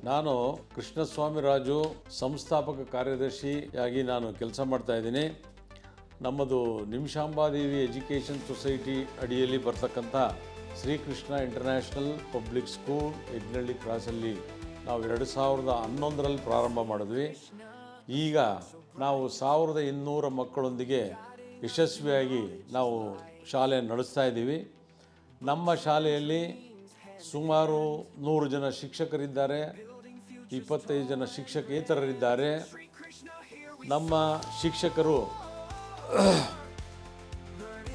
ನಾನು ಕೃಷ್ಣಸ್ವಾಮಿ ರಾಜು ಸಂಸ್ಥಾಪಕ ಕಾರ್ಯದರ್ಶಿಯಾಗಿ ನಾನು ಕೆಲಸ ಮಾಡ್ತಾ ಇದ್ದೀನಿ. ನಮ್ಮದು ನಿಮಿಷಾಂಬಾದೇವಿ ಎಜುಕೇಷನ್ ಸೊಸೈಟಿ ಅಡಿಯಲ್ಲಿ ಬರ್ತಕ್ಕಂಥ ಶ್ರೀಕೃಷ್ಣ ಇಂಟರ್ನ್ಯಾಷನಲ್ ಪಬ್ಲಿಕ್ ಸ್ಕೂಲ್ ಯಜ್ಞಹಳ್ಳಿ ಕ್ರಾಸಲ್ಲಿ ನಾವು 2011ರಲ್ಲಿ ಪ್ರಾರಂಭ ಮಾಡಿದ್ವಿ. ಈಗ ನಾವು 1200 ಮಕ್ಕಳೊಂದಿಗೆ ಯಶಸ್ವಿಯಾಗಿ ನಾವು ಶಾಲೆ ನಡೆಸ್ತಾ ಇದ್ದೀವಿ. ನಮ್ಮ ಶಾಲೆಯಲ್ಲಿ ಸುಮಾರು 100 ಜನ ಶಿಕ್ಷಕರಿದ್ದಾರೆ, 25 ಜನ ಶಿಕ್ಷಕೇತರರಿದ್ದಾರೆ. ನಮ್ಮ ಶಿಕ್ಷಕರು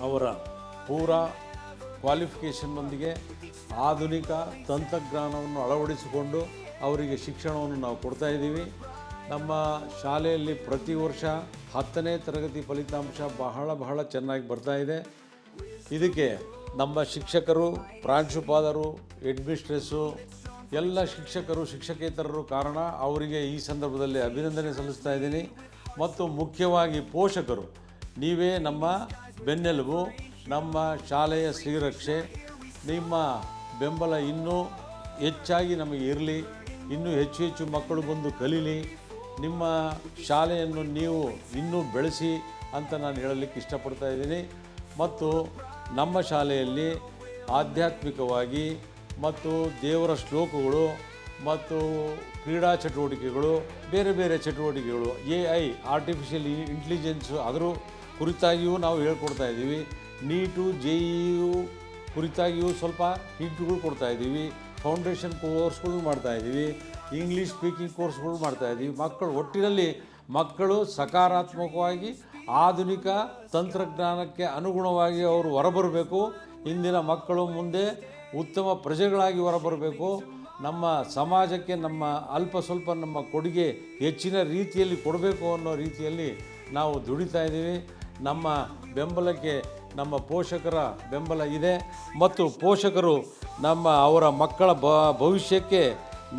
ಅವರ ಪೂರಾ ಕ್ವಾಲಿಫಿಕೇಷನ್ನೊಂದಿಗೆ ಆಧುನಿಕ ತಂತ್ರಜ್ಞಾನವನ್ನು ಅಳವಡಿಸಿಕೊಂಡು ಅವರಿಗೆ ಶಿಕ್ಷಣವನ್ನು ನಾವು ಕೊಡ್ತಾ ಇದ್ದೀವಿ. ನಮ್ಮ ಶಾಲೆಯಲ್ಲಿ ಪ್ರತಿ ವರ್ಷ 10ನೇ ತರಗತಿ ಫಲಿತಾಂಶ ಬಹಳ ಚೆನ್ನಾಗಿ ಬರ್ತಾ ಇದೆ. ಇದಕ್ಕೆ ನಮ್ಮ ಶಿಕ್ಷಕರು, ಪ್ರಾಂಶುಪಾಲರು, ಹೆಡ್ಮಿಸ್ಟ್ರೆಸ್ಸು ಎಲ್ಲ ಶಿಕ್ಷಕರು, ಶಿಕ್ಷಕೇತರರು ಕಾರಣ. ಅವರಿಗೆ ಈ ಸಂದರ್ಭದಲ್ಲಿ ಅಭಿನಂದನೆ ಸಲ್ಲಿಸ್ತಾ ಇದ್ದೀನಿ. ಮತ್ತು ಮುಖ್ಯವಾಗಿ ಪೋಷಕರು, ನೀವೇ ನಮ್ಮ ಬೆನ್ನೆಲುಬು, ನಮ್ಮ ಶಾಲೆಯ ಶ್ರೀರಕ್ಷೆ. ನಿಮ್ಮ ಬೆಂಬಲ ಇನ್ನೂ ಹೆಚ್ಚಾಗಿ ನಮಗೆ ಇರಲಿ, ಇನ್ನೂ ಹೆಚ್ಚು ಮಕ್ಕಳು ಬಂದು ಕಲೀಲಿ, ನಿಮ್ಮ ಶಾಲೆಯನ್ನು ನೀವು ಇನ್ನೂ ಬೆಳೆಸಿ ಅಂತ ನಾನು ಹೇಳಲಿಕ್ಕೆ ಇಷ್ಟಪಡ್ತಾ ಇದ್ದೀನಿ. ಮತ್ತು ನಮ್ಮ ಶಾಲೆಯಲ್ಲಿ ಆಧ್ಯಾತ್ಮಿಕವಾಗಿ ಮತ್ತು ದೇವರ ಶ್ಲೋಕಗಳು ಮತ್ತು ಕ್ರೀಡಾ ಚಟುವಟಿಕೆಗಳು, ಬೇರೆ ಚಟುವಟಿಕೆಗಳು, AI ಆರ್ಟಿಫಿಷಿಯಲ್ ಇಂಟೆಲಿಜೆನ್ಸು ಅದರ ಕುರಿತಾಗಿಯೂ ನಾವು ಹೇಳ್ಕೊಡ್ತಾ ಇದ್ದೀವಿ. ನೀಟು JEU ಕುರಿತಾಗಿಯೂ ಸ್ವಲ್ಪ ಹಿಂಟ್ಗಳು ಕೊಡ್ತಾ ಇದ್ದೀವಿ. ಫೌಂಡೇಶನ್ ಕೋರ್ಸ್ಗಳು ಮಾಡ್ತಾಯಿದ್ದೀವಿ, ಇಂಗ್ಲೀಷ್ ಸ್ಪೀಕಿಂಗ್ ಕೋರ್ಸ್ಗಳು ಮಾಡ್ತಾಯಿದ್ದೀವಿ. ಒಟ್ಟಿನಲ್ಲಿ ಮಕ್ಕಳು ಸಕಾರಾತ್ಮಕವಾಗಿ ಆಧುನಿಕ ತಂತ್ರಜ್ಞಾನಕ್ಕೆ ಅನುಗುಣವಾಗಿ ಅವರು ಹೊರಬರಬೇಕು. ಇಂದಿನ ಮಕ್ಕಳು ಮುಂದೆ ಉತ್ತಮ ಪ್ರಜೆಗಳಾಗಿ ಹೊರಬರಬೇಕು. ನಮ್ಮ ಸಮಾಜಕ್ಕೆ ನಮ್ಮ ಸ್ವಲ್ಪ ನಮ್ಮ ಕೊಡುಗೆ ಹೆಚ್ಚಿನ ರೀತಿಯಲ್ಲಿ ಕೊಡಬೇಕು ಅನ್ನೋ ರೀತಿಯಲ್ಲಿ ನಾವು ದುಡಿತಾ ಇದ್ದೀವಿ. ನಮ್ಮ ಬೆಂಬಲಕ್ಕೆ ನಮ್ಮ ಪೋಷಕರ ಬೆಂಬಲ ಇದೆ. ಮತ್ತು ಪೋಷಕರು ಅವರ ಮಕ್ಕಳ ಭವಿಷ್ಯಕ್ಕೆ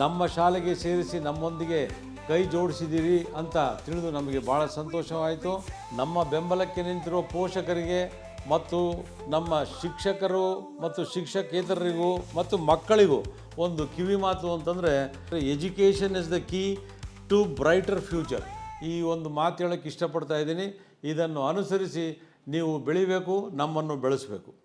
ನಮ್ಮ ಶಾಲೆಗೆ ಸೇರಿಸಿ ನಮ್ಮೊಂದಿಗೆ ಕೈ ಜೋಡಿಸಿದ್ದೀರಿ ಅಂತ ತಿಳಿದು ನಮಗೆ ಭಾಳ ಸಂತೋಷವಾಯಿತು. ನಮ್ಮ ಬೆಂಬಲಕ್ಕೆ ನಿಂತಿರೋ ಪೋಷಕರಿಗೆ ಮತ್ತು ನಮ್ಮ ಶಿಕ್ಷಕರು ಮತ್ತು ಶಿಕ್ಷಕೇತರರಿಗೂ ಮತ್ತು ಮಕ್ಕಳಿಗೂ ಒಂದು ಕಿವಿ ಮಾತು ಅಂತಂದರೆ, education is the key to brighter future. ಈ ಒಂದು ಮಾತು ಹೇಳೋಕ್ಕೆ ಇಷ್ಟಪಡ್ತಾ ಇದ್ದೀನಿ. ಇದನ್ನು ಅನುಸರಿಸಿ ನೀವು ಬೆಳಿಬೇಕು, ನಮ್ಮನ್ನು ಬೆಳೆಸಬೇಕು.